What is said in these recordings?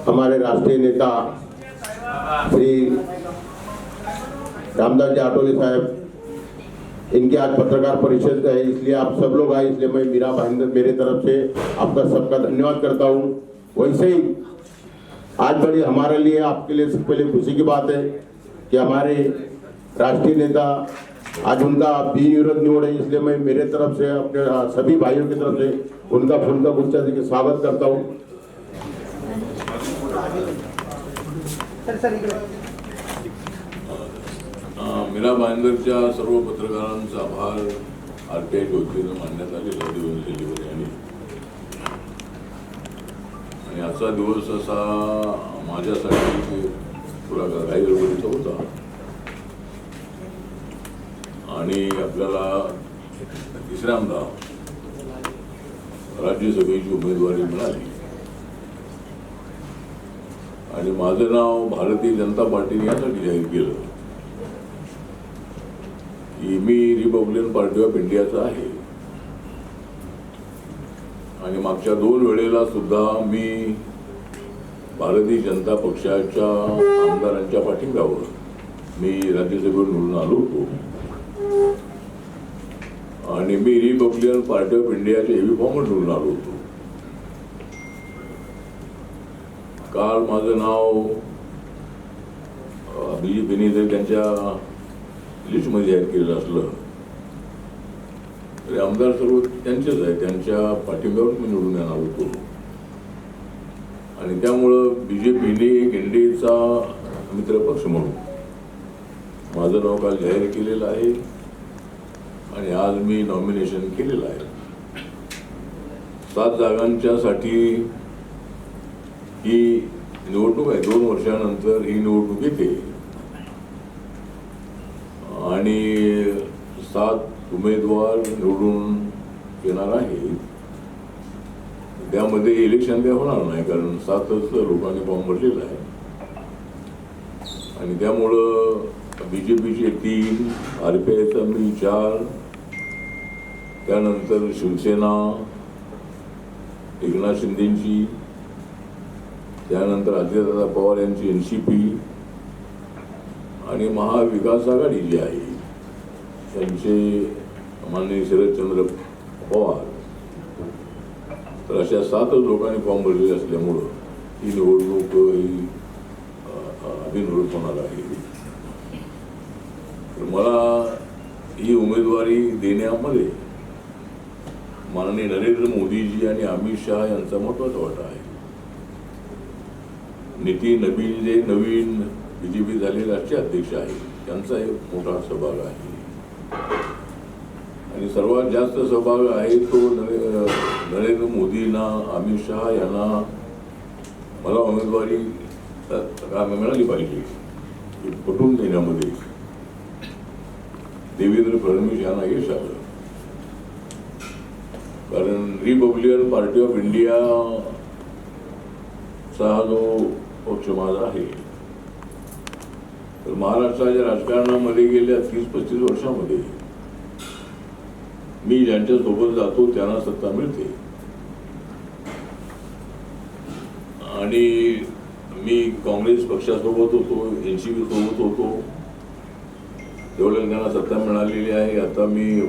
हमारे राष्ट्रीय नेता श्री रामदास जी आठवले साहब, इनकी आज पत्रकार परिषद है, इसलिए आप सब लोग आए, इसलिए मैं मीरा भाईंदर मेरे तरफ से आपका सबका धन्यवाद करता हूँ। वैसे ही आज बड़ी हमारे लिए, आपके लिए सबसे पहले खुशी की बात है कि हमारे राष्ट्रीय नेता आज उनका बिनविरोध निवड है, इसलिए मैं मेरे तरफ से अपने सभी भाइयों की तरफ से उनका फूल का गुच्छा देकर स्वागत करता हूँ। मीरा भाईंदरच्या सर्व पत्रकारांचा आभार आरटीआयच्या वतीनं मानण्यात आलेला दिवस आणि आजचा दिवस असा माझ्यासाठी थोडा काही गडबडीचा होता आणि आपल्याला तिसऱ्यांदा राज्यसभेची उमेदवारी मिळाली आणि माझं नाव भारतीय जनता पार्टीने यासाठी जाहीर केलं की मी रिपब्लिकन पार्टी ऑफ इंडियाचा आहे आणि मागच्या 2 वेळेला सुद्धा मी भारतीय जनता पक्षाच्या आमदारांच्या पाठिंब्यावर मी राज्यसभेवर निवडून आलो होतो आणि मी रिपब्लिकन पार्टी ऑफ इंडियाच्या हेवी फॉर्मवर निवडून आलो होतो। काल माझं नाव बीजेपीने जर त्यांच्या लिस्टमध्ये जाहीर केलेलं असलं तरी आमदार सर्व त्यांचेच आहे, त्यांच्या पाठिंब्यावर मी निवडून येणार होतो आणि त्यामुळं बीजेपीने एनडीएचा मित्रपक्ष म्हणून माझं नाव काल जाहीर केलेलं आहे आणि आज मी नॉमिनेशन केलेलं आहे। 7 जागांच्यासाठी ही निवडणूक आहे, 2 वर्षानंतर ही निवडणूक येते आणि 7 उमेदवार निवडून येणार आहेत। त्यामध्ये इलेक्शन काय होणार नाही कारण 7च लोकांनी फॉर्म भरलेला आहे आणि त्यामुळं बीजेपीचे 3, आरपीआयचा मी 4, त्यानंतर शिवसेना एकनाथ शिंदेची, त्यानंतर अजितदादा पवार यांची एनसीपी आणि महाविकास आघाडी जी आहे त्यांचे माननीय शरदचंद्र पवार, तर अशा 7 लोकांनी फॉर्म भरलेले असल्यामुळं ही निवडणूक ही बिनविरोध होणार आहे। तर मला ही उमेदवारी देण्यामध्ये माननीय नरेंद्र मोदीजी आणि अमित शहा यांचा महत्वाचा वाटा आहे। नितीन नबीन जे नवीन बीजेपी झालेले राष्ट्रीय अध्यक्ष आहेत त्यांचा एक मोठा सहभाग आहे आणि सर्वात जास्त सहभाग आहे तो नरेंद्र मोदींना, अमित शहा यांना मला उमेदवारी मिळाली पाहिजे पटवून देण्यामध्ये देवेंद्र फडणवीस यांना यश आलं कारण रिपब्लिकन पार्टी ऑफ इंडिया चा जो पक्ष माझा आहे तर महाराष्ट्राच्या राजकारणामध्ये गेल्या 30-35 वर्षामध्ये मी ज्यांच्या सोबत जातो त्यांना सत्ता मिळते आणि मी काँग्रेस पक्षासोबत होतो, एनसीपी सोबत होतो, तेवढ्या त्यांना सत्ता मिळालेली आहे। आता मी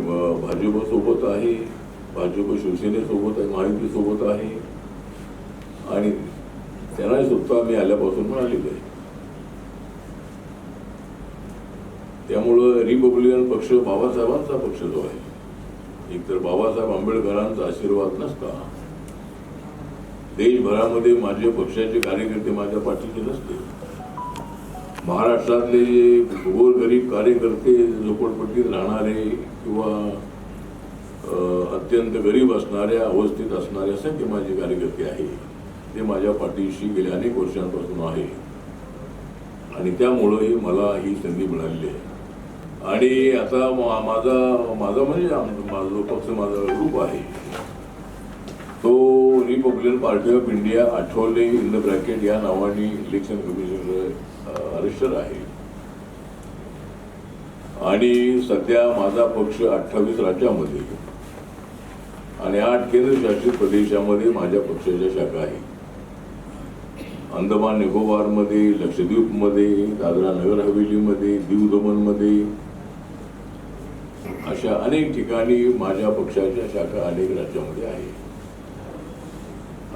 भाजप सोबत आहे, भाजप शिवसेनेसोबत आहे, महायुती सोबत आहे आणि त्यांना सत्ता मी आल्यापासून मिळालेली आहे। त्यामुळं रिपब्लिकन पक्ष बाबासाहेबांचा पक्ष जो आहे, एकतर बाबासाहेब आंबेडकरांचा आशीर्वाद नसता देशभरामध्ये माझ्या पक्षाचे कार्यकर्ते माझ्या पाठीचे नसते, महाराष्ट्रातले जे गोरगरीब कार्यकर्ते झोपडपट्टीत राहणारे किंवा अत्यंत गरीब असणाऱ्या अवस्थेत असणारे असंख्य माझे कार्यकर्ते आहे ते माझ्या पाठीशी गेल्या अनेक वर्षांपासून आहे आणि त्यामुळे मला ही संधी मिळालेली आहे। आणि आता माझा म्हणजे माझा पक्ष, माझा ग्रुप आहे तो Republican party of India Athawale in the bracket या नावाने इलेक्शन कमिशन रजिस्टर आहे आणि सध्या माझा पक्ष 28 राज्यामध्ये आणि 8 केंद्रशासित प्रदेशामध्ये माझ्या पक्षाच्या शाखा आहेत अंदमान निकोबारमध्ये, लक्षद्वीपमध्ये, दादरा नगर हवेलीमध्ये, दीव दमनमध्ये अशा अनेक ठिकाणी माझ्या पक्षाच्या शाखा अनेक राज्यामध्ये आहे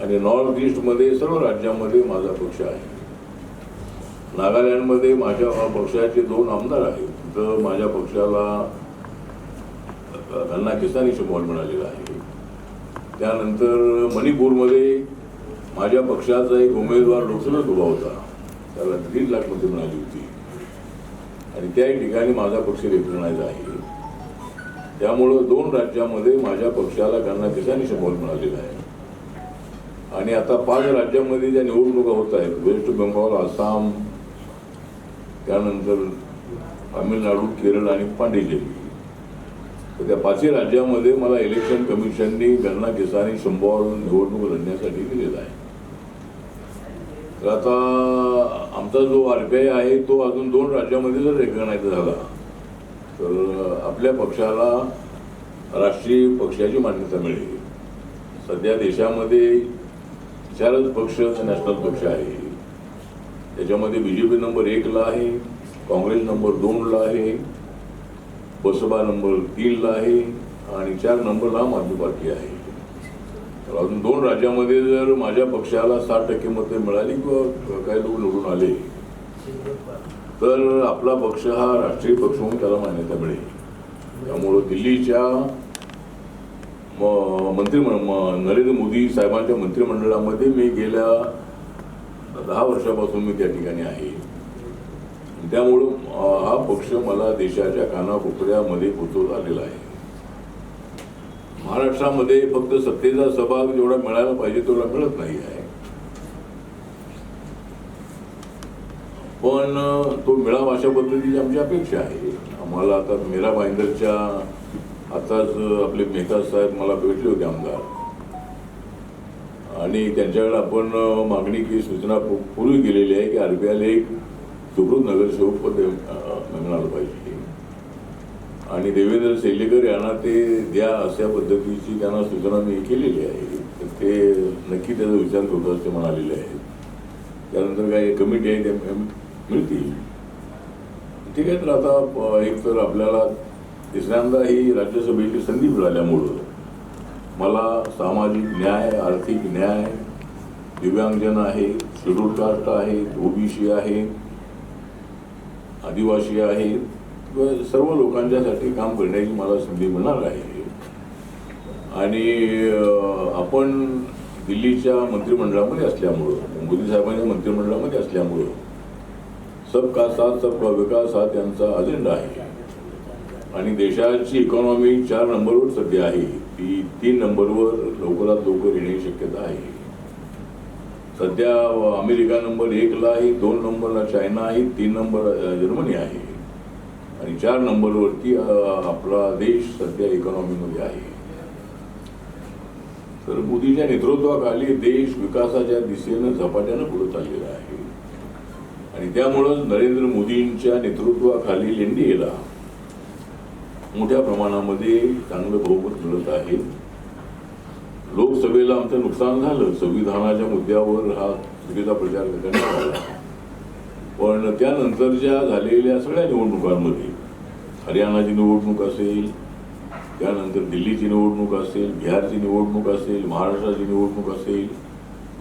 आणि नॉर्थ ईस्टमध्ये सर्व राज्यांमध्ये माझा पक्ष आहे. नागालँडमध्ये माझ्या पक्षाचे 2 आमदार आहेत, तर माझ्या पक्षाला त्यांना किसानी समोर मिळालेला आहे. त्यानंतर मणिपूरमध्ये माझ्या पक्षाचा एक उमेदवार लोकसभेत उभा होता, त्याला 1.5 लाख मते मिळाली होती आणि त्याही ठिकाणी माझा पक्ष रिप्रेझेंट आहे. त्यामुळं 2 राज्यामध्ये माझ्या पक्षाला त्यांना किसानी समोर मिळालेला आहे आणि आता 5 राज्यांमध्ये ज्या निवडणुका होत आहेत, वेस्ट बेंगॉल, आसाम, त्यानंतर तामिळनाडू, केरळ आणि पांडिचेरी, तर त्या 5 राज्यामध्ये मला इलेक्शन कमिशननी गन्ना किसानी संबॉल निवडणूक लढण्यासाठी दिलेला आहे. तर आता आमचा जो RPI आहे तो अजून 2 राज्यामध्ये जर रेकग्नाइज झाला तर आपल्या पक्षाला राष्ट्रीय पक्षाची मान्यता मिळेल. सध्या देशामध्ये 4च पक्ष नॅशनल पक्ष आहे. त्याच्यामध्ये BJP नंबर 1ला आहे, काँग्रेस नंबर 2ला आहे, बसपा नंबर 3ला आहे आणि 4 नंबरला आम आदमी पार्टी आहे. तर अजून 2 राज्यामध्ये जर माझ्या पक्षाला 60% मते मिळाली किंवा काही लोक निवडून आले तर आपला पक्ष हा राष्ट्रीय पक्ष म्हणून त्याला मान्यता मिळेल. त्यामुळं दिल्लीच्या नरेंद्र मोदी साहेबांच्या मंत्रिमंडळामध्ये मी गेल्या 10 वर्षापासून मी त्या ठिकाणी आहे. त्यामुळं हा पक्ष मला देशाच्या कानाकोपऱ्यामध्ये पोचवता आलेला आहे. महाराष्ट्रामध्ये फक्त सत्तेचा सहभाग जेवढा मिळायला पाहिजे तेवढा मिळत नाही आहे, पण तो मिळावा अशा पद्धतीची आमची अपेक्षा आहे. आम्हाला आता मीरा भाईंदरच्या आताच आपले मेहता साहेब मला भेटले होते आमदार आणि त्यांच्याकडे आपण मागणी की सूचना पूर्वी केलेली आहे की RPIला एक सुकृत नगरसेवक पद मिळालं पाहिजे आणि देवेंद्र सेलेकर यांना ते द्या अशा पद्धतीची त्यांना सूचना मी केलेली आहे. तर ते नक्की त्याचा विचार करतो असे म्हणालेले आहेत. त्यानंतर काही कमिटी आहे त्या मिळतील. ठीक आहे. तर आता एक तर आपल्याला तिसऱ्यांदा ही राज्यसभेची संधी मिळाल्यामुळं मला सामाजिक न्याय, आर्थिक न्याय, दिव्यांगजन आहे, शेड्यूल कास्ट आहे, OBC आहे, आदिवासी आहे, सर्व लोकांच्यासाठी काम करण्याची मला संधी मिळणार आहे. आणि आपण दिल्लीच्या मंत्रिमंडळामध्ये असल्यामुळं, मोदी साहेबांच्या मंत्रिमंडळामध्ये असल्यामुळं सबका साथ सबका विकास हा त्यांचा अजेंडा आहे आणि देशाची इकॉनॉमी 4 नंबरवर सध्या आहे, ती 3 नंबरवर लवकरात लवकर येण्याची शक्यता आहे. सध्या अमेरिका नंबर 1ला आहे, 2 नंबरला चायना आहे, 3 नंबर जर्मनी आहे आणि 4 नंबरवरती आपला देश सध्या इकॉनॉमीमध्ये आहे. तर मोदीच्या नेतृत्वाखाली देश विकासाच्या दिशेनं झपाट्यानं पुढे चाललेला आहे आणि त्यामुळं नरेंद्र मोदींच्या नेतृत्वाखाली NDAला मोठ्या प्रमाणामध्ये चांगलं बहुमत मिळत आहे. लोकसभेला आमचं नुकसान झालं, संविधानाच्या मुद्द्यावर हा चुकीचा प्रचार करण्यात आला, पण त्यानंतरच्या झालेल्या सगळ्या निवडणुकांमध्ये, हरियाणाची निवडणूक असेल, त्यानंतर दिल्लीची निवडणूक असेल, बिहारची निवडणूक असेल, महाराष्ट्राची निवडणूक असेल,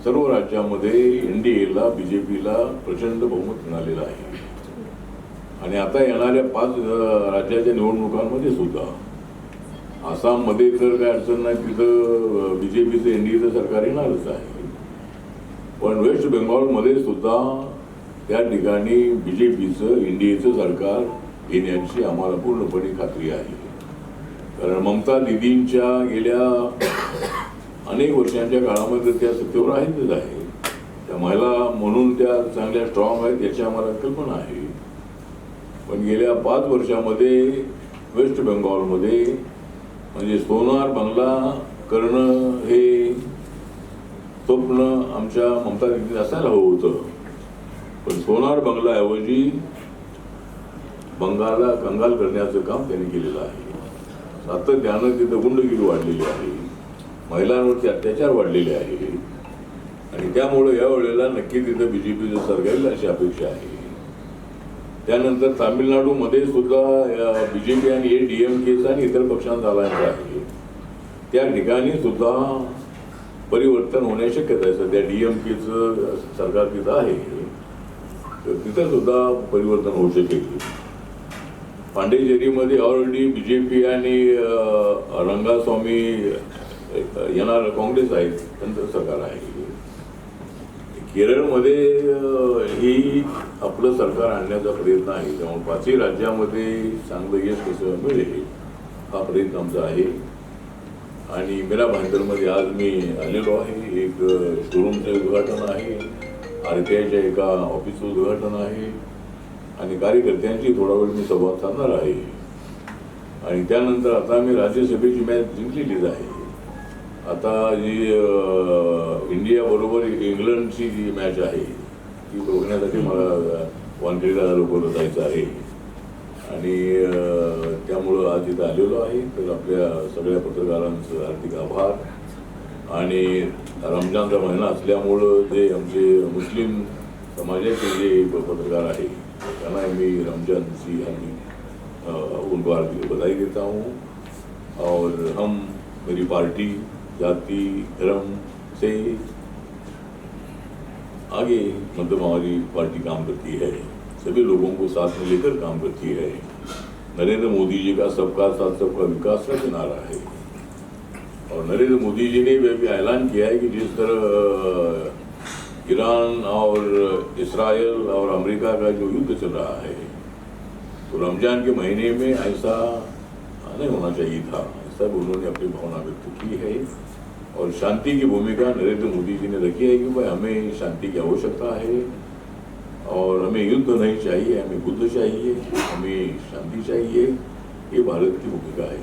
सर्व राज्यामध्ये NDAला, BJPला प्रचंड बहुमत मिळालेलं आहे. आणि आता येणाऱ्या 5 राज्याच्या निवडणुकांमध्ये सुद्धा आसाममध्ये तर काय अडचण नाही, तिथं BJPचं NDAचं सरकार येणारच आहे, पण वेस्ट बेंगॉलमध्ये सुद्धा त्या ठिकाणी BJPचं NDAचं सरकार येण्याची आम्हाला पूर्णपणे खात्री आहे. कारण ममता दीदींच्या गेल्या अनेक वर्षांच्या काळामध्ये त्या सत्तेवर आहेतच आहे. त्या महिला म्हणून त्या चांगल्या स्ट्रॉंग आहेत याची आम्हाला कल्पना आहे, पण गेल्या 5 वर्षामध्ये वेस्ट बेंगॉलमध्ये म्हणजे सोनार बंगला करणं हे स्वप्न आमच्या ममता दीदींनी असायला हवं होतं, पण सोनार बंगलाऐवजी बंगालला कंगाल करण्याचं काम त्यांनी केलेलं आहे. सातत्यानं तिथं गुंडगिरी वाढलेली आहे, महिलांवरती अत्याचार वाढलेले आहे आणि त्यामुळे या वेळेला नक्की तिथं बीजेपीचं सरकार अशी अपेक्षा आहे. त्यानंतर तामिळनाडूमध्ये सुद्धा बीजेपी आणि DMKचा आणि इतर पक्षांचा अलायन्स आहे. त्या ठिकाणी सुद्धा परिवर्तन होण्याची शक्यता आहे. सध्या DMKचं सरकार तिथं आहे, तर तिथं सुद्धा परिवर्तन होऊ शकेल. पांडेचेरीमध्ये ऑलरेडी बीजेपी आणि रंगास्वामी येणार काँग्रेस आहे, त्यांचं सरकार आहे. केरळमध्ये ही आपलं सरकार आणण्याचा प्रयत्न आहे. त्यामुळे 5ही राज्यामध्ये चांगलं यश कसं मिळेल हा प्रयत्न आमचा आहे. आणि मीरा भाईंदरमध्ये आज मी आलेलो आहे. एक शोरूमचं उद्घाटन आहे, RTIच्या एका ऑफिसचं उद्घाटन आहे आणि कार्यकर्त्यांची थोडा वेळ मी संवाद साधणार आहे. आणि त्यानंतर आता मी राज्यसभेची मॅच जिंकलेलीच आहे. आता जी इंडिया बरोबर इंग्लंडची जी मॅच आहे ती बघण्यासाठी मला वानखेडेला लवकर जायचं आहे. आणि त्यामुळं आज इथं आलेलो आहे. तर आपल्या सगळ्या पत्रकारांचं हार्दिक आभार. आणि रमजानचा महिना असल्यामुळं जे आमचे मुस्लिम समाजाचे जे पत्रकार आहे त्यांना मी रमजानची उनको हार्दिक बधाई देता हूँ. और हम मेरी पार्टी जाति धर्म से आगे मतलब हमारी पार्टी काम करती है, सभी लोगों को साथ में लेकर काम करती है. नरेंद्र मोदी जी का सबका साथ सबका विकास का नारा है. और नरेंद्र मोदी जी ने भी ऐलान किया है कि जिस तरह ईरान और इस्राइल और अमेरिका का जो युद्ध चल रहा है, तो रमजान के महीने में ऐसा नहीं होना चाहिए था. सब उन्होंने अपनी भावना व्यक्त की है. और शांति की भूमिका नरेंद्र मोदी जी ने रखी है कि भाई हमें शांति की आवश्यकता है और हमें युद्ध नहीं चाहिए, हमें बुद्ध चाहिए, हमें शांति चाहिए. ये भारत की भूमिका है.